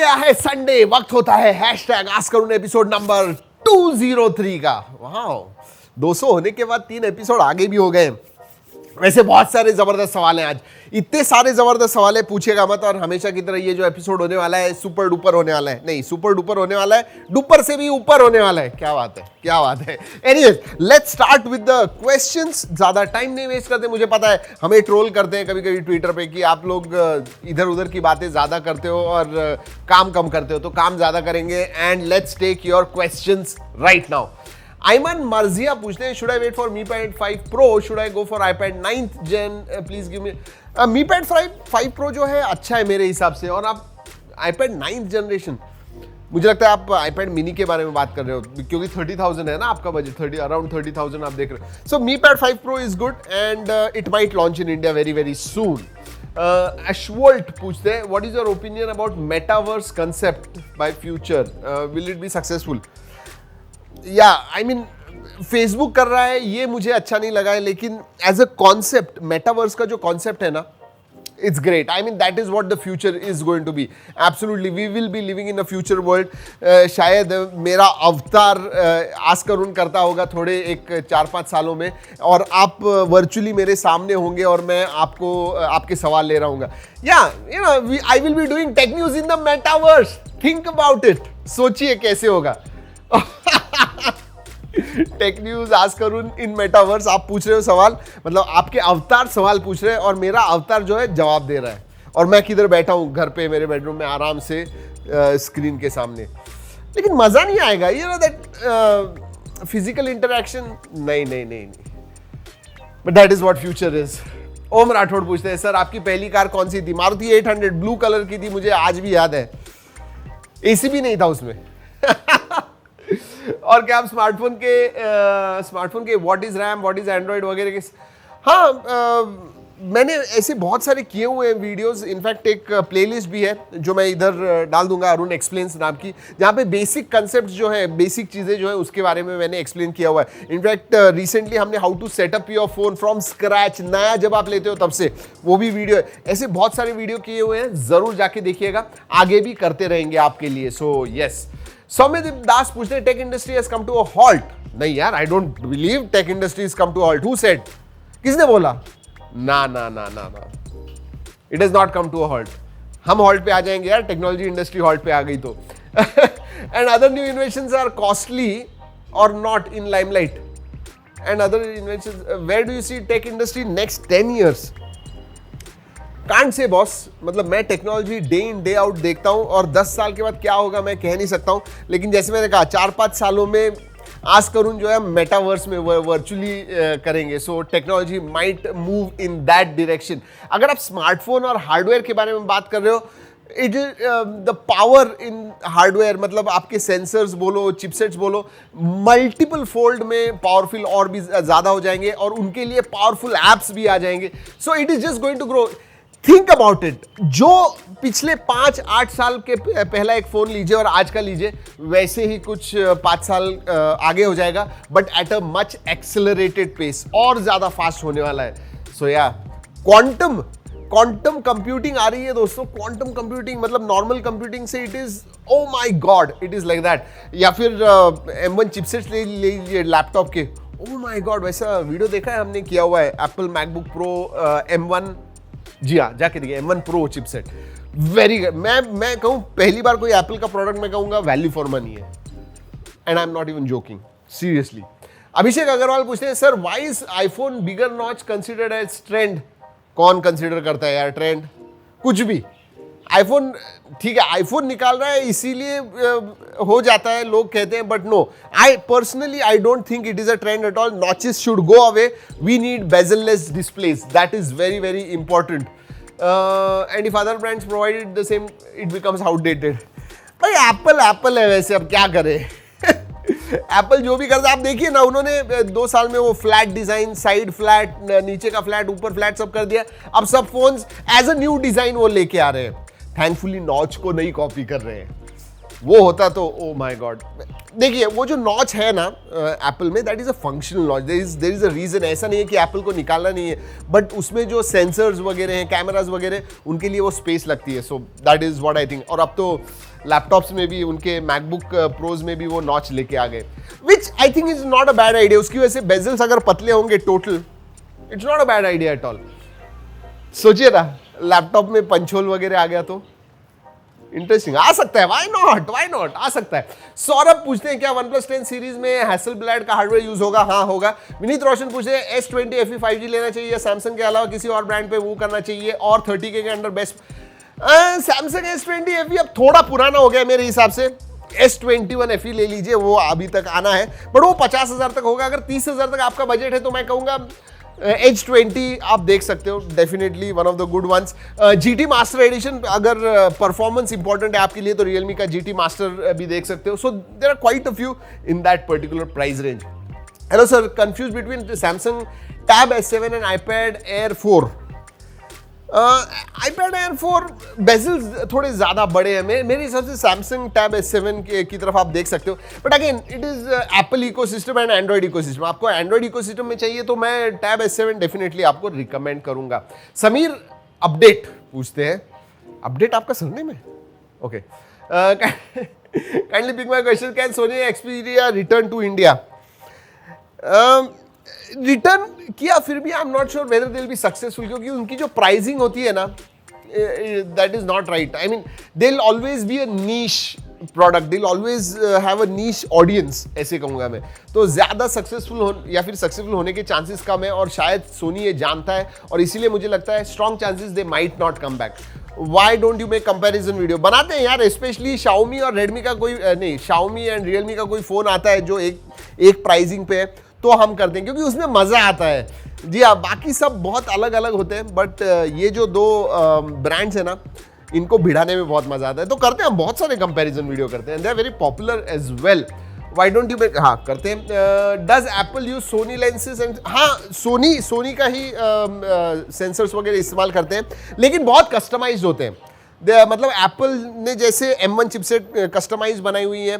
गया है संडे, वक्त होता है हैशटैग आस्क करुण एपिसोड नंबर 203 का। वाह, 200 होने के बाद 3 एपिसोड आगे भी हो गए। वैसे बहुत सारे जबरदस्त सवाल हैं आज, इतने सारे जबरदस्त सवाल है, पूछेगा मत। और हमेशा की तरह ये जो एपिसोड होने वाला है सुपर डुपर होने वाला है, नहीं सुपर डुपर होने वाला है, डुपर से भी ऊपर होने वाला है। क्या बात है, क्या बात है। Anyways, let's start with the questions. ज्यादा टाइम नहीं वेस्ट करते। मुझे पता है हमें ट्रोल करते हैं कभी कभी ट्विटर पे कि आप लोग इधर उधर की बातें ज्यादा करते हो और काम कम करते हो, तो काम ज्यादा करेंगे। And let's take your questions right now. Ayman Marziya पूछते हैं, should I wait for Mi Pad 5 Pro, should I go for iPad 9th Gen, please give me. Mi Pad 5 Pro जो है अच्छा है मेरे हिसाब से। और आप iPad 9th जनरेशन, मुझे लगता है आप iPad mini के बारे में बात कर रहे हो, क्योंकि 30,000 है ना आपका बजट, अराउंड 30,000 आप देख रहे हो। So Mi Pad 5 Pro is good and it might launch in India very very soon. Ashvolt पूछते हैं, what is your opinion about metaverse concept by future, will it be successful? या I mean Facebook कर रहा है, ये मुझे अच्छा नहीं लगा है, लेकिन एज अ कॉन्सेप्ट मेटावर्स का जो कॉन्सेप्ट है ना, it's great. I mean that is what the future is going to be. Absolutely we will be living in a future world. शायद मेरा अवतार आस्क करुण करता होगा थोड़े एक 4-5 सालों में, और आप वर्चुअली मेरे सामने होंगे और मैं आपको आपके सवाल ले रहा हूँगा। या you know, I will be doing tech news in the metaverse. Think about it, सोचिए कैसे होगा। टेक न्यूज आस्क करुण इन मेटावर्स। आप पूछ रहे हो सवाल, मतलब आपके अवतार सवाल पूछ रहे हैं और मेरा अवतार जो है जवाब दे रहा है, और मैं किधर बैठा हूं घर पे मेरे बेडरूम में आराम से स्क्रीन के सामने। लेकिन मजा नहीं आएगा, you know that physical interaction. नहीं, but that is what future is. Om Rathore पूछते हैं, सर आपकी पहली कार कौन सी थी? मारुति 800 ब्लू कलर की थी, मुझे आज भी याद है। एसी भी नहीं था उसमें। और क्या आप स्मार्टफोन के what is RAM, what is Android वगैरह के? हाँ, मैंने ऐसे बहुत सारे किए हुए हैं वीडियोस। इनफैक्ट एक प्लेलिस्ट भी है जो मैं इधर डाल दूंगा, अरुण एक्सप्लेन्स नाम की, जहाँ पे बेसिक कंसेप्ट जो है, बेसिक चीज़ें जो है उसके बारे में मैंने एक्सप्लेन किया हुआ है। इनफैक्ट रिसेंटली हमने how to set up your phone from scratch, नया जब आप लेते हो तब से, वो भी वीडियो है। ऐसे बहुत सारे वीडियो किए हुए हैं, ज़रूर जाके देखिएगा, आगे भी करते रहेंगे आपके लिए। So yes. सौम्यदीप दास पूछते हैं, tech industry has come to a halt. नहीं यार, I don't believe tech industry has come to a halt. Who said? किसने बोला? ना, it is not come to a halt. हम हॉल्ट पे आ जाएंगे यार, टेक्नोलॉजी इंडस्ट्री हॉल्ट पे आ गई तो। And other new inventions are costly और not in limelight. And other inventions, where do you see tech industry next 10 years? Can't say boss, मतलब मैं technology day in day out देखता हूं, और 10 साल के बाद क्या होगा मैं कह नहीं सकता हूं। लेकिन जैसे मैंने कहा, 4-5 सालों में आस्क करुण जो है मेटावर्स में वर्चुअली करेंगे। So technology might move in that direction. अगर आप स्मार्टफोन और हार्डवेयर के बारे में बात कर रहे हो, it is the power in hardware, मतलब आपके सेंसर्स बोलो, चिपसेट्स बोलो, मल्टीपल फोल्ड में पावरफुल और भी ज़्यादा हो जाएंगे, और उनके लिए पावरफुल एप्स भी आ जाएंगे। So it is just going to grow. Think about it, जो पिछले 5-8 साल के पहला एक फोन लीजिए और आज का लीजिए, वैसे ही कुछ 5 साल आगे हो जाएगा, but at a much accelerated pace, और ज्यादा फास्ट होने वाला है। सो या, क्वांटम कंप्यूटिंग आ रही है दोस्तों। क्वांटम कंप्यूटिंग मतलब नॉर्मल कंप्यूटिंग से it is, oh my God, it is like that. या फिर M1 चिपसेट्स ले लीजिए लैपटॉप के, ओ माय गॉड, वैसा वीडियो देखा है हमने, किया हुआ है। एप्पल मैकबुक प्रो M1, जी हाँ, जाके देखिए, M1 Pro chipset, very good. मैं कहूँ पहली बार कोई एप्पल का प्रोडक्ट मैं कहूँगा वैल्यू फॉर मनी है, and I am not even joking, seriously. Abhishek Agarwal पूछते हैं, sir why is iPhone bigger notch considered as trend? कौन कंसिडर करता है यार ट्रेंड? कुछ भी। आईफोन, ठीक है, आईफोन निकाल रहा है इसीलिए हो जाता है, लोग कहते हैं, but no, I personally I don't think it is a trend at all. Notches should go away, we need bezel-less displays, that is very very important. And if other brands provided the same, it becomes outdated. भाई Apple है, वैसे अब क्या करें। Apple जो भी करता है, आप देखिए ना, उन्होंने 2 साल में वो फ्लैट डिजाइन, साइड फ्लैट, नीचे का फ्लैट, ऊपर फ्लैट, सब कर दिया। अब सब phones as a new design वो लेके आ रहे हैं। थैंकफुली नॉच को नहीं कॉपी कर रहे हैं, वो होता तो ओ माय गॉड। देखिए वो जो नॉच है ना एप्पल में, that is a functional notch, there is a reason. ऐसा नहीं है कि एप्पल को निकालना नहीं है, बट उसमें जो सेंसर्स वगैरह हैं, कैमराज वगैरह, उनके लिए वो स्पेस लगती है। So that is what I think. और अब तो लैपटॉप्स में भी, उनके मैकबुक प्रोज में भी वो नॉच लेके आ गए, which I think is not a bad idea. उसकी वजह से बेजल्स अगर पतले होंगे total, it's not a bad idea at all. सोचिए ना लैपटॉप में पंच होल वगैरह आ गया तो इंटरेस्टिंग आ सकता है। व्हाई नॉट आ सकता है। सौरभ पूछते हैं क्या OnePlus 10 सीरीज में हैसलब्लैड का हार्डवेयर यूज होगा? हाँ होगा। विनीत रोशन पूछते हैं S20 FE 5G लेना चाहिए या सैमसंग के अलावा किसी और ब्रांड पे वो करना चाहिए, और 30K के under best? Samsung S20 FE अब थोड़ा पुराना हो गया मेरे हिसाब से। S21 FE ले लीजिए, वो अभी तक आना है, बट वो 50,000 तक होगा। अगर 30,000 तक आपका बजट है तो मैं कहूंगा H20 आप देख सकते हो, definitely one of the good ones. GT master edition, अगर परफॉर्मेंस इंपॉर्टेंट है आपके लिए तो रियलमी का GT मास्टर भी देख सकते हो। So there are quite a few in that particular price range. Hello sir, confuse between Samsung tab S7 and iPad Air 4। iPad Air 4 bezels थोड़े ज्यादा बड़े हैं मेरे हिसाब से। सैमसंग टैब S7 की तरफ आप देख सकते हो, but again it is Apple ecosystem and Android ecosystem. आपको एंड्रॉइड इकोसिस्टम में चाहिए तो मैं टैब S7 डेफिनेटली आपको रिकमेंड करूंगा। समीर अपडेट पूछते हैं, अपडेट आपका सरनेम में? Okay, kindly pick my question, can Sony Xperia return to India? Return किया, फिर भी I am not sure whether they will be successful, क्योंकि उनकी जो प्राइसिंग होती है ना, that is not right. I mean they will always be a niche product, they will always have a niche audience, ऐसे कहूंगा मैं। तो ज्यादा सक्सेसफुल या फिर सक्सेसफुल होने के चांसेस कम है, और शायद सोनी ये जानता है, और इसीलिए मुझे लगता है strong chances they might not come back. Why don't you make comparison video? बनाते हैं यार, स्पेशली Xiaomi और Redmi का कोई नहीं, Xiaomi एंड Realme का कोई फोन आता है जो एक प्राइसिंग पे है, तो हम करते हैं, क्योंकि उसमें मजा आता है। जी हाँ, बाकी सब बहुत अलग अलग होते हैं, बट ये जो दो ब्रांड्स है ना, इनको भिड़ाने में बहुत मजा आता है, तो करते हैं हम बहुत सारे कंपैरिजन वीडियो करते हैं, they are very popular as well. Why don't you make, हाँ करते हैं। Does Apple use Sony lenses and, हाँ सोनी का ही सेंसर्स वगैरह इस्तेमाल करते हैं, लेकिन बहुत कस्टमाइज्ड होते हैं। मतलब एप्पल ने जैसे M1 चिपसेट कस्टमाइज बनाई हुई है,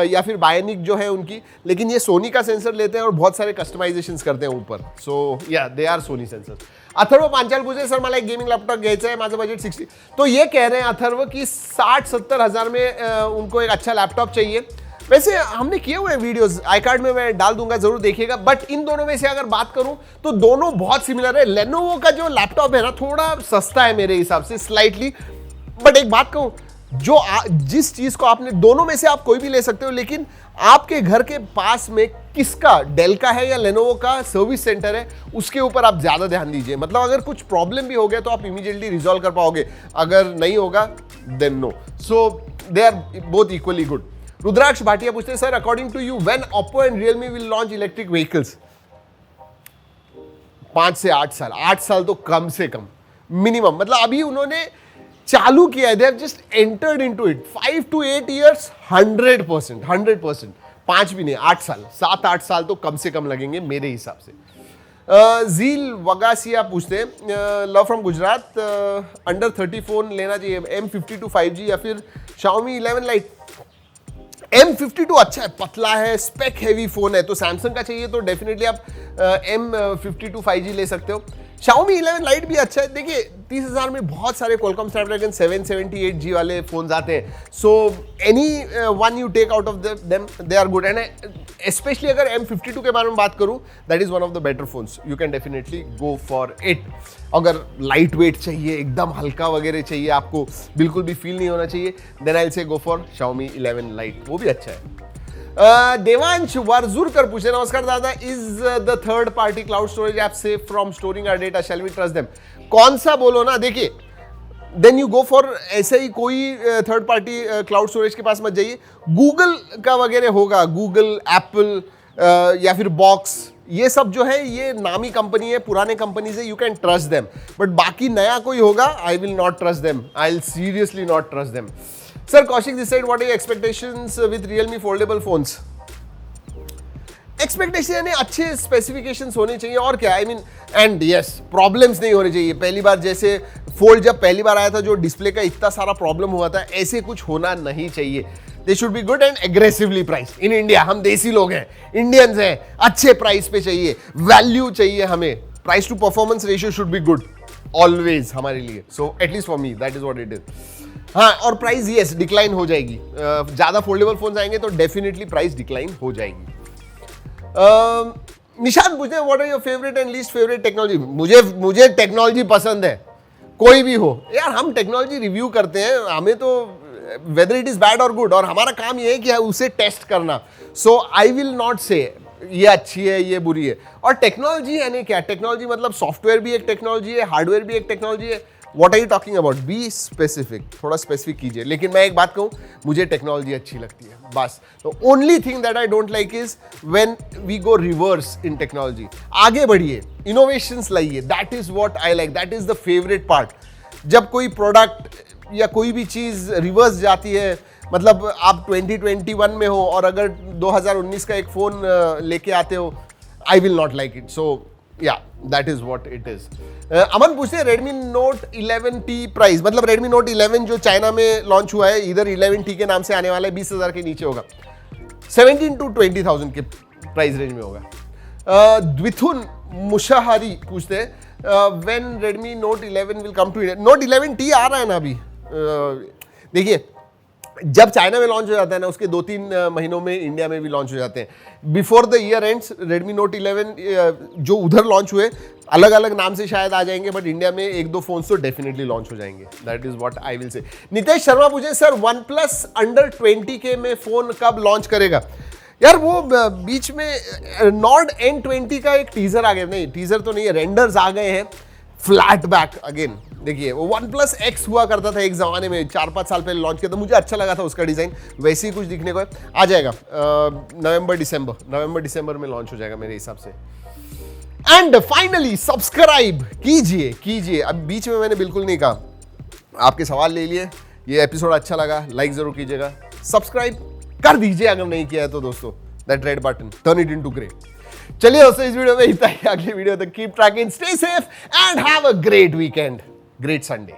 या फिर बायोनिक जो है उनकी, लेकिन ये सोनी का सेंसर लेते हैं और बहुत सारे कस्टमाइजेशंस करते हैं ऊपर। सो या they are Sony sensors. Atharva Panchal पूछे, सर मला एक गेमिंग लॅपटॉप घ्यायचा आहे, माझं बजट 60। तो ये कह रहे हैं अथर्व कि 60-70 हज़ार में उनको एक अच्छा लैपटॉप चाहिए। वैसे हमने किए हुए वीडियोस, आई कार्ड में मैं डाल दूंगा, जरूर देखिएगा। बट इन दोनों में से अगर बात करूं तो दोनों बहुत सिमिलर है। लेनोवो का जो लैपटॉप है ना, थोड़ा सस्ता है मेरे हिसाब से, स्लाइटली। बट एक बात कहूं, जो जिस चीज को आपने, दोनों में से आप कोई भी ले सकते हो, लेकिन आपके घर के पास में किसका, डेल का है या लेनोवो का सर्विस सेंटर है, उसके ऊपर आप ज्यादा ध्यान दीजिए। मतलब अगर कुछ प्रॉब्लम भी हो गया तो आप इमीडिएटली रिजॉल्व कर पाओगे, अगर नहीं होगा then no. So they are both equally good. Rudraksh Bhatia पूछते हैं, sir according to you when Oppo and Realme will launch electric vehicles? 5 से 8 साल, 8 साल तो कम से कम मिनिमम। मतलब अभी उन्होंने चालू किया है, they have just entered into it. 5 to 8 years 100%। 5 भी नहीं, 8 साल, 7-8 साल तो कम से कम लगेंगे मेरे हिसाब से। जील वगासिया पूछते हैं, love from Gujarat, under 30 phone लेना चाहिए, M52 5G या फिर Xiaomi 11 Lite? M52 अच्छा है, पतला है, स्पेक हैवी फोन है, तो सैमसंग का चाहिए तो डेफिनेटली आप M52 5G ले सकते हो। Xiaomi 11 Lite भी अच्छा है। देखिए 30,000 में बहुत सारे Qualcomm Snapdragon 778G वाले फोन्स आते हैं, so any one you take out of them, they are good. And specially अगर M52 के बारे में बात करूं, that is one of the better phones, you can definitely go for it. अगर लाइट वेट चाहिए, एकदम हल्का वगैरह चाहिए, आपको बिल्कुल भी फील नहीं होना चाहिए, then I will say go for Xiaomi 11 Lite, वो भी अच्छा है। देवांश वारजुरकर पूछे, नमस्कार दादा, is the third party cloud storage app safe from storing our data, shall we trust them? कौन सा बोलो ना, देखिए देन यू गो फॉर, ऐसे ही कोई थर्ड पार्टी क्लाउड स्टोरेज के पास मत जाइए। गूगल का वगैरह होगा, गूगल, एप्पल या फिर बॉक्स, ये सब जो है ये नामी कंपनी है, पुराने कंपनी से, you can trust them. But बाकी नया कोई होगा, आई will not trust them, I will seriously not trust them. Sir, Kaushik this side, what are your expectations with Realme foldable phones? Expectation यानी अच्छे स्पेसिफिकेशंस होने चाहिए और क्या, I mean and yes problems नहीं होने चाहिए। पहली बार जैसे फोल्ड जब पहली बार आया था जो डिस्प्ले का इतना सारा प्रॉब्लम हुआ था, ऐसे कुछ होना नहीं चाहिए। They should be good and aggressively price. In India हम देसी लोग हैं, इंडियंस हैं, अच्छे प्राइस पे चाहिए, वैल्यू चाहिए हमें। Price to performance ratio should be good always हमारे लिए। So at least for me that is what it is. हाँ, और प्राइस यस डिक्लाइन हो जाएगी, ज्यादा फोल्डेबल फोन्स आएंगे तो डेफिनेटली प्राइस डिक्लाइन हो जाएगी। निशान पूछते हैं what are your favourite and least favourite technology. मुझे टेक्नोलॉजी पसंद है, कोई भी हो यार। हम टेक्नोलॉजी रिव्यू करते हैं, हमें तो वेदर इट इज बैड और गुड, और हमारा काम ये है कि उसे टेस्ट करना। सो आई विल नॉट से ये अच्छी है ये बुरी है। और टेक्नोलॉजी यानी क्या, टेक्नोलॉजी मतलब सॉफ्टवेयर भी एक टेक्नोलॉजी है, हार्डवेयर भी एक टेक्नोलॉजी है। What are you talking about? Be specific, थोड़ा स्पेसिफिक कीजिए। लेकिन मैं एक बात कहूँ, मुझे टेक्नोलॉजी अच्छी लगती है बस। तो only thing that I don't like is when we go reverse in technology. आगे बढ़िए, इनोवेशंस लाइए, that is what I like, that is the favourite part. जब कोई प्रोडक्ट या कोई भी चीज़ रिवर्स जाती है, मतलब आप 2021 में हो और अगर 2019 का एक फ़ोन लेके आते हो, I will not like it. So yeah that is what it is. Aman पूछते हैं Redmi Note 11T प्राइस, मतलब Redmi Note 11 जो चाइना में लॉन्च हुआ है, इधर 11T के नाम से आने वाला है, 20,000 के नीचे होगा, 17 to 20,000 के प्राइस रेंज में होगा। द्विथुन मुशाहरी पूछते हैं when Redmi Note 11 will come to India. Note 11T आ रहा है ना अभी। देखिए, जब चाइना में लॉन्च हो जाता है ना, उसके 2-3 महीनों में इंडिया में भी लॉन्च हो जाते हैं। Before the year ends Redmi Note 11 जो उधर लॉन्च हुए, अलग अलग नाम से शायद आ जाएंगे, बट इंडिया में 1-2 फोन्स तो डेफिनेटली लॉन्च हो जाएंगे। That is what I will say. Nitesh Sharma पूछे सर OnePlus अंडर 20K में फोन कब लॉन्च करेगा। यार वो बीच में Nord N20 का एक टीजर आ गया, नहीं टीजर तो नहीं है, रेंडर्स आ गए हैं, फ्लैट बैक अगेन। देखिए वो OnePlus X हुआ करता था एक जमाने में, 4-5 साल पहले लॉन्च किया था, मुझे अच्छा लगा था उसका डिजाइन, वैसे ही कुछ दिखने को है। आ जाएगा नवंबर दिसंबर में लॉन्च हो जाएगा मेरे हिसाब से। एंड फाइनली सब्सक्राइब कीजिए। अब बीच में मैंने बिल्कुल नहीं कहा, आपके सवाल ले लिए। ये एपिसोड अच्छा लगा, लाइक जरूर कीजिएगा, सब्सक्राइब कर दीजिए अगर नहीं किया है तो दोस्तों, that red button, turn it into grey. चलिए दोस्तों, इस वीडियो में इतना ही। अगली वीडियो तक keep trekking, stay safe and have a great weekend, great Sunday.